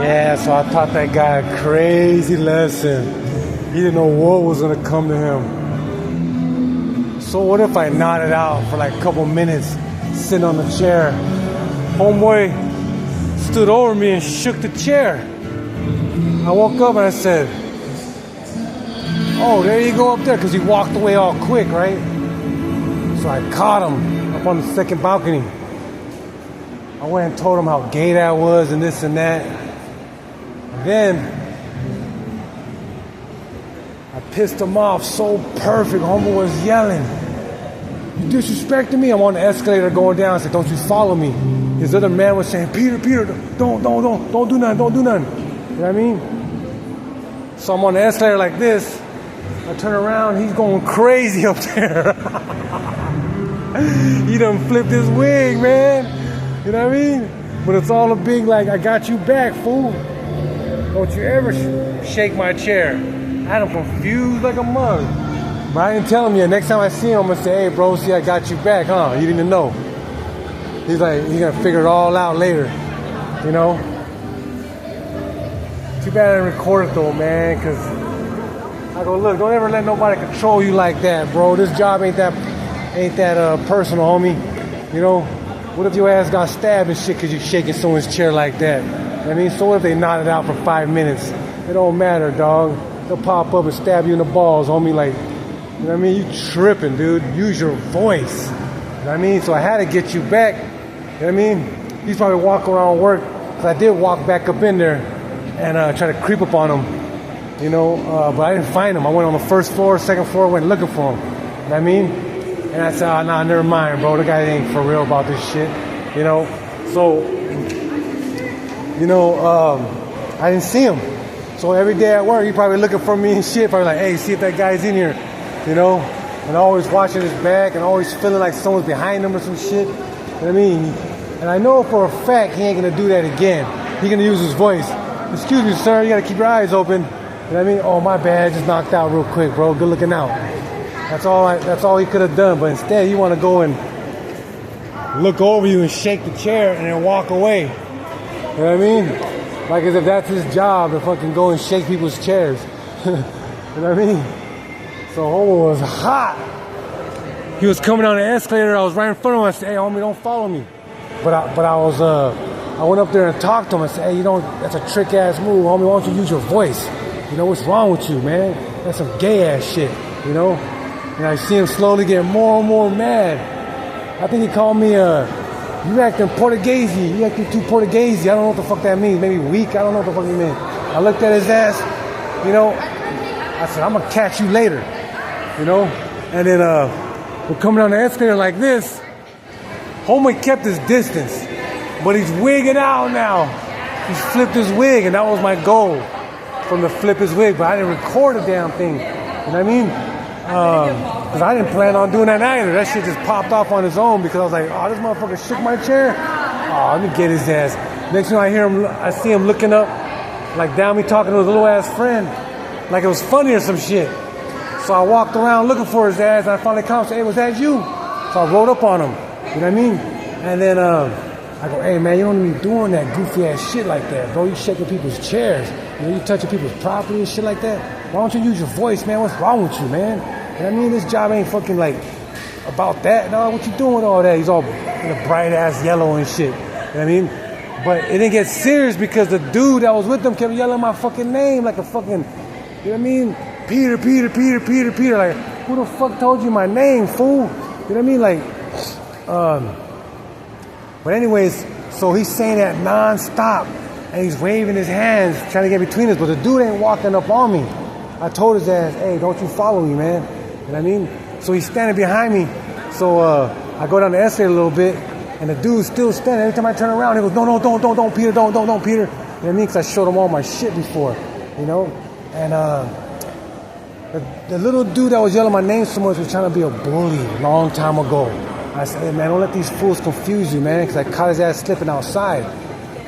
Yeah, so I taught that guy a crazy lesson. He didn't know what was gonna come to him. So what if I nodded out for like a couple minutes, sitting on the chair? Homeboy stood over me and shook the chair. I woke up and I said, "Oh, there you go up there," because he walked away all quick, right? So I caught him up on the second balcony. I went and told him how gay that was and this and that. And then I pissed him off so perfect. Homeboy was yelling, "You disrespecting me?" I'm on the escalator going down. I said, "Don't you follow me." His other man was saying, Peter, don't do nothing, don't do nothing. You know what I mean? So I'm on the escalator like this. I turn around, he's going crazy up there. He done flipped his wig, man. You know what I mean? But it's all a big, like, I got you back, fool. Don't you ever shake my chair. I had him confused like a mug. But I didn't tell him yet. Next time I see him, I'm going to say, "Hey, bro, see, I got you back, huh? You didn't even know." He's like, he's going to figure it all out later, you know? Too bad I didn't record it, though, man, because I go, "Look, don't ever let nobody control you like that, bro. This job ain't that personal, homie. You know, what if your ass got stabbed and shit because you're shaking someone's chair like that? I mean, so what if they nodded out for 5 minutes? It don't matter, dog. They'll pop up and stab you in the balls, homie, like, you know what I mean? You tripping, dude. Use your voice. You know what I mean? So I had to get you back. You know what I mean? He's probably walking around work, because I did walk back up in there and try to creep up on him, you know, but I didn't find him. I went on the first floor, second floor, went looking for him. You know what I mean? And I said, "Oh, nah, never mind, bro. The guy ain't for real about this shit," you know? So, you know, I didn't see him. So every day at work, he probably looking for me and shit, probably like, "Hey, see if that guy's in here," you know? And always watching his back and always feeling like someone's behind him or some shit. You know what I mean? And I know for a fact he ain't gonna do that again. He's gonna use his voice. "Excuse me, sir, you gotta keep your eyes open." You know what I mean? "Oh, my bad, just knocked out real quick, bro. Good looking out." That's all he could have done. But instead, you want to go and look over you and shake the chair and then walk away. You know what I mean? Like as if that's his job to fucking go and shake people's chairs. You know what I mean? So Homo was hot. He was coming down the escalator. I was right in front of him. I said, "Hey, homie, don't follow me." But I went up there and talked to him. I said, "Hey, that's a trick ass move, homie. Why don't you use your voice? You know, what's wrong with you, man? That's some gay ass shit, you know?" And I see him slowly get more and more mad. I think he called me, "You acting Portuguese. You acting too Portuguese." I don't know what the fuck that means. Maybe weak. I don't know what the fuck he meant. I looked at his ass, you know. I said, "I'm going to catch you later," you know. And then we're coming down the escalator like this. Homie kept his distance, but he's wigging out now. He's flipped his wig, and that was my goal, from to flip his wig. But I didn't record a damn thing. You know what I mean? Because I didn't plan on doing that either. That shit just popped off on its own because I was like, "Oh, this motherfucker shook my chair. Oh, let me get his ass." Next thing I see him looking up, like down me talking to his little ass friend, like it was funny or some shit. So I walked around looking for his ass, and I finally called and said, "Hey, was that you?" So I rode up on him. You know what I mean? And then I go, "Hey, man, you don't even be doing that goofy ass shit like that, bro. You shaking people's chairs. You know, you touching people's property and shit like that. Why don't you use your voice, man? What's wrong with you, man? You know what I mean? This job ain't fucking like about that. No, what you doing with all that?" He's all in a bright ass yellow and shit. You know what I mean? But it didn't get serious because the dude that was with them kept yelling my fucking name like a fucking, you know what I mean? Peter. Like, who the fuck told you my name, fool? You know what I mean? Like, but anyways, so he's saying that non-stop, and he's waving his hands, trying to get between us, but the dude ain't walking up on me. I told his ass, "Hey, don't you follow me, man." You know what I mean? So he's standing behind me. So I go down the escalator a little bit, and the dude's still standing. Every time I turn around, he goes, "No, don't, Peter, don't, Peter." You know what I mean? Because I showed him all my shit before, you know? And the little dude that was yelling my name so much was trying to be a bully a long time ago. I said, "Hey, man, don't let these fools confuse you, man," because I caught his ass slipping outside.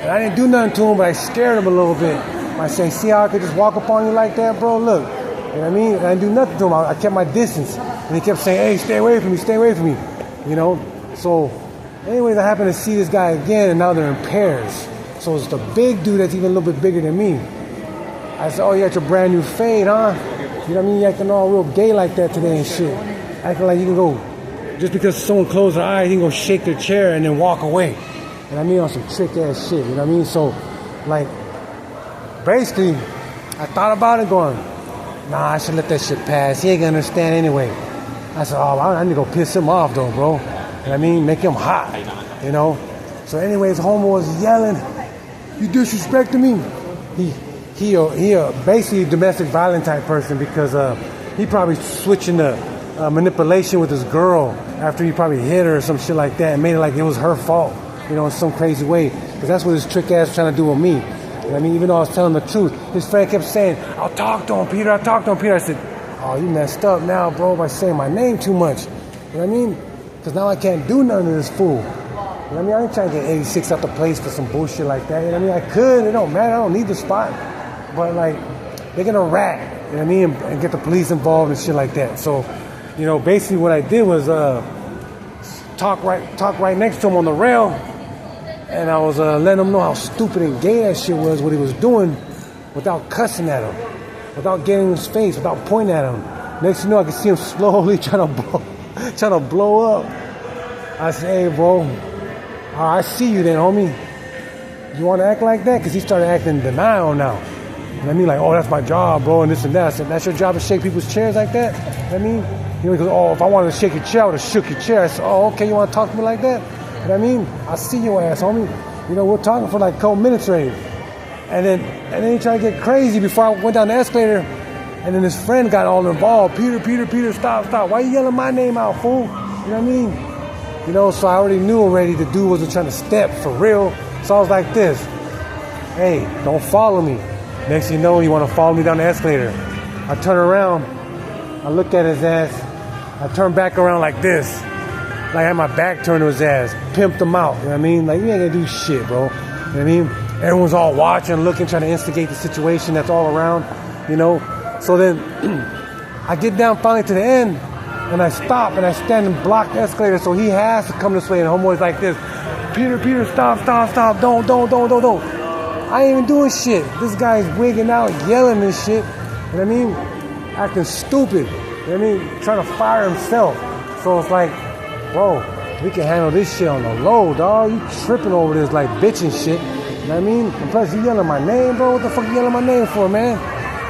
And I didn't do nothing to him, but I scared him a little bit. I said, "See how I could just walk up on you like that, bro? Look." You know what I mean? And I didn't do nothing to him. I kept my distance. And he kept saying, "Hey, stay away from me. You know? So, anyways, I happened to see this guy again, and now they're in pairs. So it's the big dude that's even a little bit bigger than me. I said, oh, you got your brand new fade, huh? You know what I mean? You acting all real gay like that today and shit. Acting like you can go, just because someone closed their eyes, you can go shake their chair and then walk away. And I mean, on some trick ass shit, you know what I mean? So, like, basically, I thought about it going, nah, I should let that shit pass. He ain't gonna understand anyway. I said, oh, I need to go piss him off though, bro. You know what I mean? Make him hot, you know? So anyways, homo was yelling, you disrespecting me? He basically a domestic violence type person because he probably switching the manipulation with his girl after he probably hit her or some shit like that and made it like it was her fault, you know, in some crazy way. Because that's what his trick ass was trying to do with me. You know what I mean? Even though I was telling the truth, his friend kept saying, I'll talk to him, Peter, I'll talk to him, Peter. I said, oh, you messed up now, bro, by saying my name too much. You know what I mean? Because now I can't do nothing to this fool. You know what I mean? I ain't trying to get 86 out the place for some bullshit like that. You know what I mean? I could. It don't matter. I don't need the spot. But, like, they're going to rat, you know what I mean, and get the police involved and shit like that. So, you know, basically what I did was talk right next to him on the rail, and I was letting him know how stupid and gay that shit was, what he was doing, without cussing at him, without getting in his face, without pointing at him. Next thing you know, I could see him slowly trying to blow up. I said, hey, bro, I see you then, homie. You want to act like that? Because he started acting in denial now. You know what I mean? Like, oh, that's my job, bro, and this and that. I said, that's your job to shake people's chairs like that? You know what I mean? You know, he goes, oh, if I wanted to shake your chair, I would have shook your chair. I said, oh, okay, you want to talk to me like that? You know what I mean? I see your ass, homie. You know, we're talking for like a couple minutes already. And then he tried to get crazy before I went down the escalator. And then his friend got all involved. Peter, stop. Why you yelling my name out, fool? You know what I mean? You know, so I already knew already the dude wasn't trying to step for real. So I was like this. Hey, don't follow me. Next thing you know, you want to follow me down the escalator. I turn around. I look at his ass. I turn back around like this. Like I had my back turned to his ass. Pimped him out. You know what I mean? Like, you ain't going to do shit, bro. You know what I mean? Everyone's all watching, looking, trying to instigate the situation that's all around, you know? So then I get down finally to the end, and I stop, and I stand and block the escalator, so he has to come this way, and homeboy's like this, Peter, stop, don't. I ain't even doing shit. This guy's wigging out, yelling and shit, you know what I mean? Acting stupid, you know what I mean? Trying to fire himself. So it's like, bro, we can handle this shit on the low, dog. You tripping over this like bitch and shit, you know what I mean? And plus, you yelling my name, bro. What the fuck you yelling my name for, man?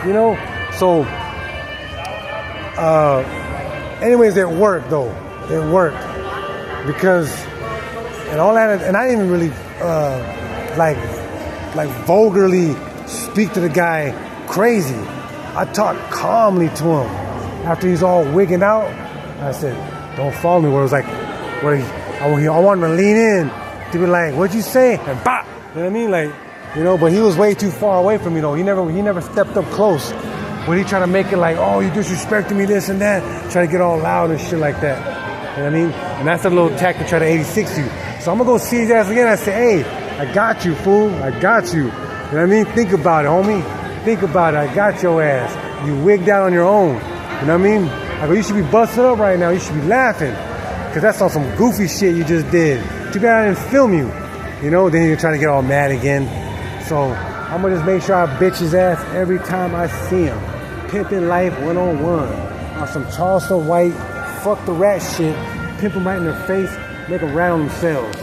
You know? So, anyways, it worked, though. It worked. Because, and all that, and I didn't even really, like vulgarly speak to the guy crazy. I talked calmly to him. After he's all wigging out, I said, don't follow me. Where it was like, I wanted to lean in to be like, what'd you say? And bop! You know what I mean? Like, you know, but he was way too far away from me, though. He never stepped up close. When he tried to make it like, oh, you disrespecting me, this and that, try to get all loud and shit like that. You know what I mean? And that's a little tack to try to 86 you. So I'm gonna go see his ass again. I say, hey, I got you, fool. I got you. You know what I mean? Think about it, homie. Think about it. I got your ass. You wigged out on your own. You know what I mean? I go, you should be busted up right now. You should be laughing. Because that's on some goofy shit you just did. Too bad I didn't film you. You know, then you're trying to get all mad again. So I'm gonna just make sure I bitch his ass every time I see him. Pimping life 101. On some Charleston White, fuck the rat shit. Pimp them right in their face, make them rat on themselves.